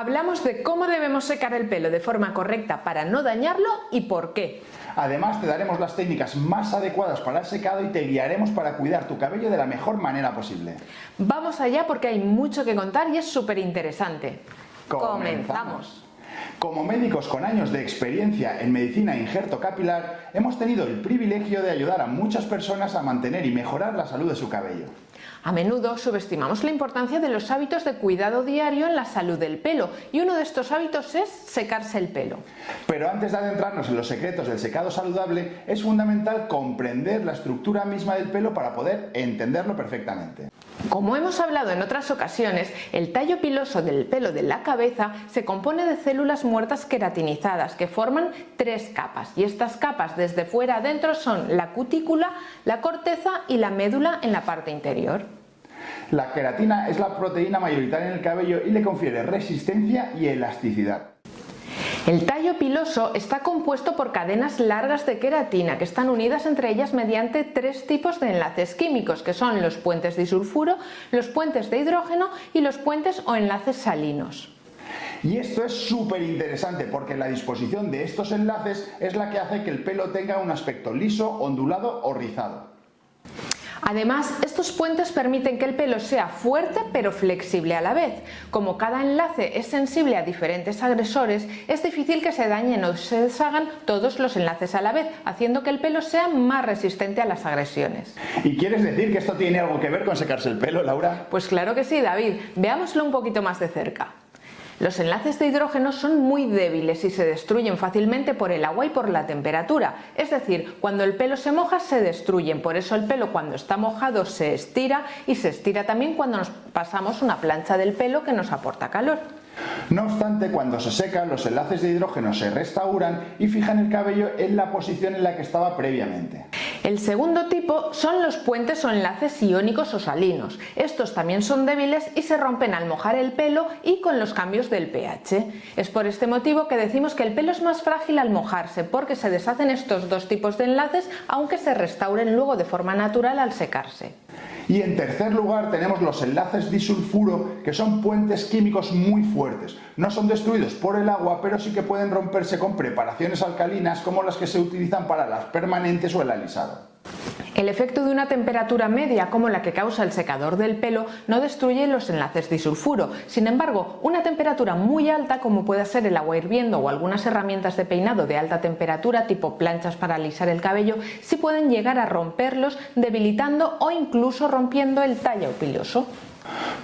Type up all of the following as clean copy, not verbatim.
Hablamos de cómo debemos secar el pelo de forma correcta para no dañarlo y por qué. Además, te daremos las técnicas más adecuadas para el secado y te guiaremos para cuidar tu cabello de la mejor manera posible. Vamos allá porque hay mucho que contar y es súper interesante. ¡Comenzamos! Como médicos con años de experiencia en medicina e injerto capilar, hemos tenido el privilegio de ayudar a muchas personas a mantener y mejorar la salud de su cabello. A menudo subestimamos la importancia de los hábitos de cuidado diario en la salud del pelo y uno de estos hábitos es secarse el pelo. Pero antes de adentrarnos en los secretos del secado saludable, es fundamental comprender la estructura misma del pelo para poder entenderlo perfectamente. Como hemos hablado en otras ocasiones, el tallo piloso del pelo de la cabeza se compone de células muertas queratinizadas que forman 3 capas y estas capas desde fuera a adentro son la cutícula, la corteza y la médula en la parte interior. La queratina es la proteína mayoritaria en el cabello y le confiere resistencia y elasticidad. El tallo piloso está compuesto por cadenas largas de queratina que están unidas entre ellas mediante 3 tipos de enlaces químicos que son los puentes disulfuro, los puentes de hidrógeno y los puentes o enlaces salinos. Y esto es súper interesante porque la disposición de estos enlaces es la que hace que el pelo tenga un aspecto liso, ondulado o rizado. Además, estos puentes permiten que el pelo sea fuerte pero flexible a la vez. Como cada enlace es sensible a diferentes agresores, es difícil que se dañen o se deshagan todos los enlaces a la vez, haciendo que el pelo sea más resistente a las agresiones. ¿Y quieres decir que esto tiene algo que ver con secarse el pelo, Laura? Pues claro que sí, David. Veámoslo un poquito más de cerca. Los enlaces de hidrógeno son muy débiles y se destruyen fácilmente por el agua y por la temperatura. Es decir, cuando el pelo se moja se destruyen, por eso el pelo cuando está mojado se estira y se estira también cuando nos pasamos una plancha del pelo que nos aporta calor. No obstante, cuando se seca, los enlaces de hidrógeno se restauran y fijan el cabello en la posición en la que estaba previamente. El segundo tipo son los puentes o enlaces iónicos o salinos. Estos también son débiles y se rompen al mojar el pelo y con los cambios del pH. Es por este motivo que decimos que el pelo es más frágil al mojarse, porque se deshacen estos 2 tipos de enlaces, aunque se restauren luego de forma natural al secarse. Y en tercer lugar tenemos los enlaces disulfuro, que son puentes químicos muy fuertes. No son destruidos por el agua, pero sí que pueden romperse con preparaciones alcalinas como las que se utilizan para las permanentes o el alisado. El efecto de una temperatura media como la que causa el secador del pelo no destruye los enlaces disulfuro. Sin embargo, una temperatura muy alta como puede ser el agua hirviendo o algunas herramientas de peinado de alta temperatura tipo planchas para alisar el cabello sí pueden llegar a romperlos, debilitando o incluso rompiendo el tallo piloso.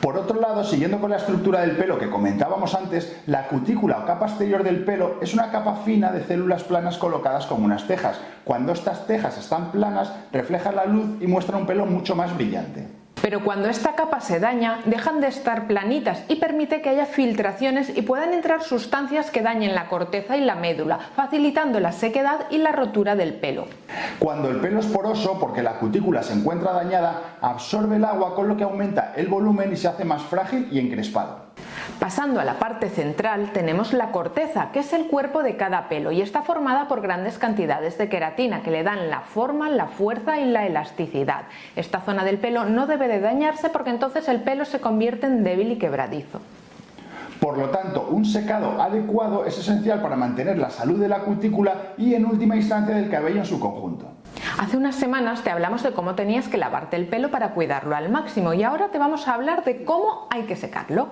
Por otro lado, siguiendo con la estructura del pelo que comentábamos antes, la cutícula o capa exterior del pelo es una capa fina de células planas colocadas como unas tejas. Cuando estas tejas están planas, reflejan la luz y muestran un pelo mucho más brillante. Pero cuando esta capa se daña, dejan de estar planitas y permite que haya filtraciones y puedan entrar sustancias que dañen la corteza y la médula, facilitando la sequedad y la rotura del pelo. Cuando el pelo es poroso, porque la cutícula se encuentra dañada, absorbe el agua con lo que aumenta el volumen y se hace más frágil y encrespado. Pasando a la parte central tenemos la corteza, que es el cuerpo de cada pelo y está formada por grandes cantidades de queratina que le dan la forma, la fuerza y la elasticidad. Esta zona del pelo no debe de dañarse porque entonces el pelo se convierte en débil y quebradizo. Por lo tanto, un secado adecuado es esencial para mantener la salud de la cutícula y en última instancia del cabello en su conjunto. Hace unas semanas te hablamos de cómo tenías que lavarte el pelo para cuidarlo al máximo y ahora te vamos a hablar de cómo hay que secarlo.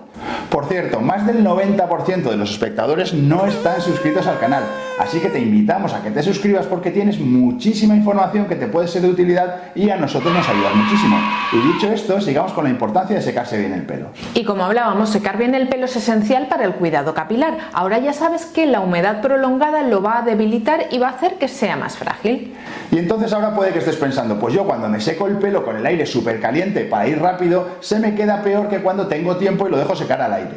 Por cierto, más del 90% de los espectadores no están suscritos al canal, así que te invitamos a que te suscribas porque tienes muchísima información que te puede ser de utilidad y a nosotros nos ayuda muchísimo. Y dicho esto, sigamos con la importancia de secarse bien el pelo. Y como hablábamos, secar bien el pelo es esencial para el cuidado capilar. Ahora ya sabes que la humedad prolongada lo va a debilitar y va a hacer que sea más frágil. Y entonces ahora puede que estés pensando, pues yo cuando me seco el pelo con el aire súper caliente para ir rápido, se me queda peor que cuando tengo tiempo y lo dejo secar al aire.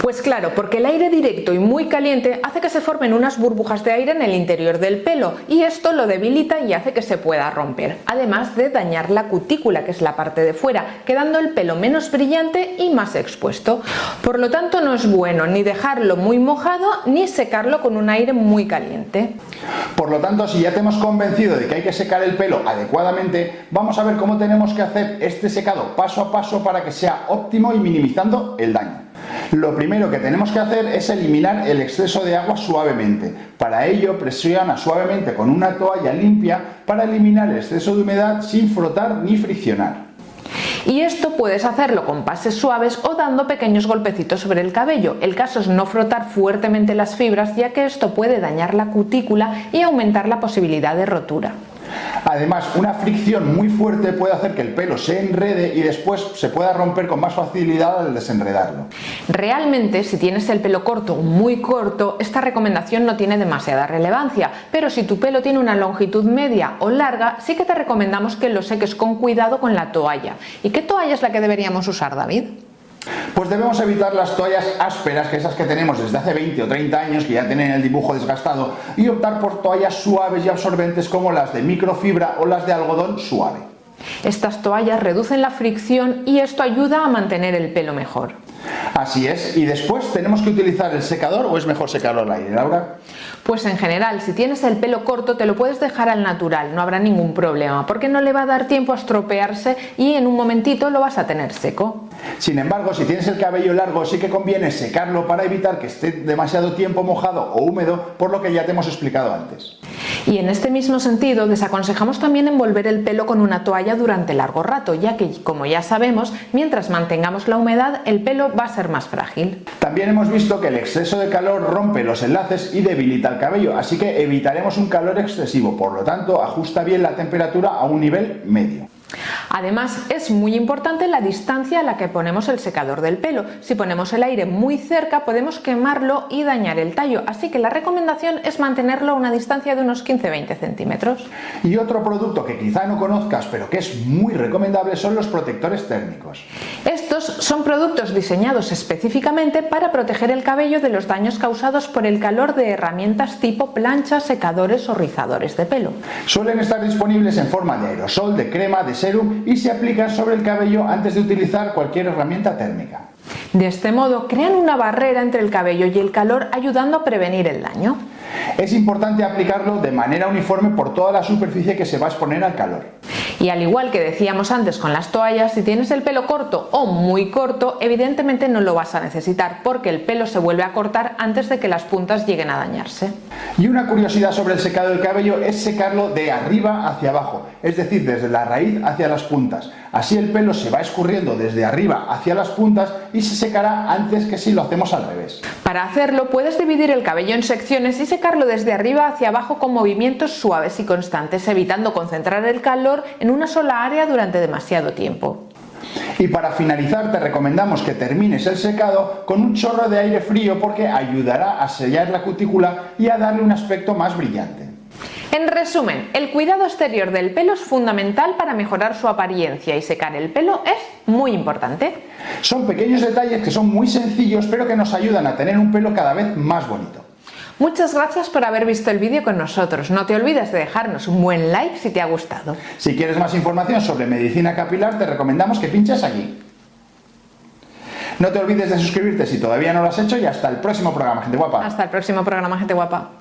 Pues claro, porque el aire directo y muy caliente hace que se formen unas burbujas de aire en el interior del pelo y esto lo debilita y hace que se pueda romper, además de dañar la cutícula, que es la parte de fuera, quedando el pelo menos brillante y más expuesto. Por lo tanto, no es bueno ni dejarlo muy mojado ni secarlo con un aire muy caliente. Por lo tanto, si ya te hemos convencido de que hay que secar el pelo adecuadamente, vamos a ver cómo tenemos que hacer este secado paso a paso para que sea óptimo y minimizando el daño. Lo primero que tenemos que hacer es eliminar el exceso de agua suavemente. Para ello, presiona suavemente con una toalla limpia para eliminar el exceso de humedad sin frotar ni friccionar. Y esto puedes hacerlo con pases suaves o dando pequeños golpecitos sobre el cabello. El caso es no frotar fuertemente las fibras, ya que esto puede dañar la cutícula y aumentar la posibilidad de rotura. Además, una fricción muy fuerte puede hacer que el pelo se enrede y después se pueda romper con más facilidad al desenredarlo. Realmente, si tienes el pelo corto o muy corto, esta recomendación no tiene demasiada relevancia, pero si tu pelo tiene una longitud media o larga, sí que te recomendamos que lo seques con cuidado con la toalla. ¿Y qué toalla es la que deberíamos usar, David? Pues debemos evitar las toallas ásperas, que esas que tenemos desde hace 20 o 30 años, que ya tienen el dibujo desgastado, y optar por toallas suaves y absorbentes como las de microfibra o las de algodón suave. Estas toallas reducen la fricción y esto ayuda a mantener el pelo mejor. Así es, y después tenemos que utilizar el secador o es mejor secarlo al aire, Laura. Pues en general, si tienes el pelo corto te lo puedes dejar al natural, no habrá ningún problema, porque no le va a dar tiempo a estropearse y en un momentito lo vas a tener seco. Sin embargo, si tienes el cabello largo sí que conviene secarlo para evitar que esté demasiado tiempo mojado o húmedo, por lo que ya te hemos explicado antes. Y en este mismo sentido, desaconsejamos también envolver el pelo con una toalla durante largo rato, ya que, como ya sabemos, mientras mantengamos la humedad, el pelo va a ser más frágil. También hemos visto que el exceso de calor rompe los enlaces y debilita el cabello, así que evitaremos un calor excesivo, por lo tanto, ajusta bien la temperatura a un nivel medio. Además, es muy importante la distancia a la que ponemos el secador del pelo. Si ponemos el aire muy cerca, podemos quemarlo y dañar el tallo, así que la recomendación es mantenerlo a una distancia de unos 15-20 centímetros. Y otro producto que quizá no conozcas, pero que es muy recomendable, son los protectores térmicos. Estos son productos diseñados específicamente para proteger el cabello de los daños causados por el calor de herramientas tipo planchas, secadores o rizadores de pelo. Suelen estar disponibles en forma de aerosol, de crema, de serum y se aplican sobre el cabello antes de utilizar cualquier herramienta térmica. De este modo crean una barrera entre el cabello y el calor, ayudando a prevenir el daño. Es importante aplicarlo de manera uniforme por toda la superficie que se va a exponer al calor. Y al igual que decíamos antes con las toallas, si tienes el pelo corto o muy corto, evidentemente no lo vas a necesitar porque el pelo se vuelve a cortar antes de que las puntas lleguen a dañarse. Y una curiosidad sobre el secado del cabello es secarlo de arriba hacia abajo, es decir, desde la raíz hacia las puntas. Así el pelo se va escurriendo desde arriba hacia las puntas y se secará antes que si lo hacemos al revés. Para hacerlo puedes dividir el cabello en secciones y secarlo desde arriba hacia abajo con movimientos suaves y constantes, evitando concentrar el calor en una sola área durante demasiado tiempo. Y para finalizar te recomendamos que termines el secado con un chorro de aire frío porque ayudará a sellar la cutícula y a darle un aspecto más brillante. En resumen, el cuidado exterior del pelo es fundamental para mejorar su apariencia y secar el pelo es muy importante. Son pequeños detalles que son muy sencillos pero que nos ayudan a tener un pelo cada vez más bonito. Muchas gracias por haber visto el vídeo con nosotros. No te olvides de dejarnos un buen like si te ha gustado. Si quieres más información sobre medicina capilar, te recomendamos que pinches aquí. No te olvides de suscribirte si todavía no lo has hecho y hasta el próximo programa, gente guapa. Hasta el próximo programa, gente guapa.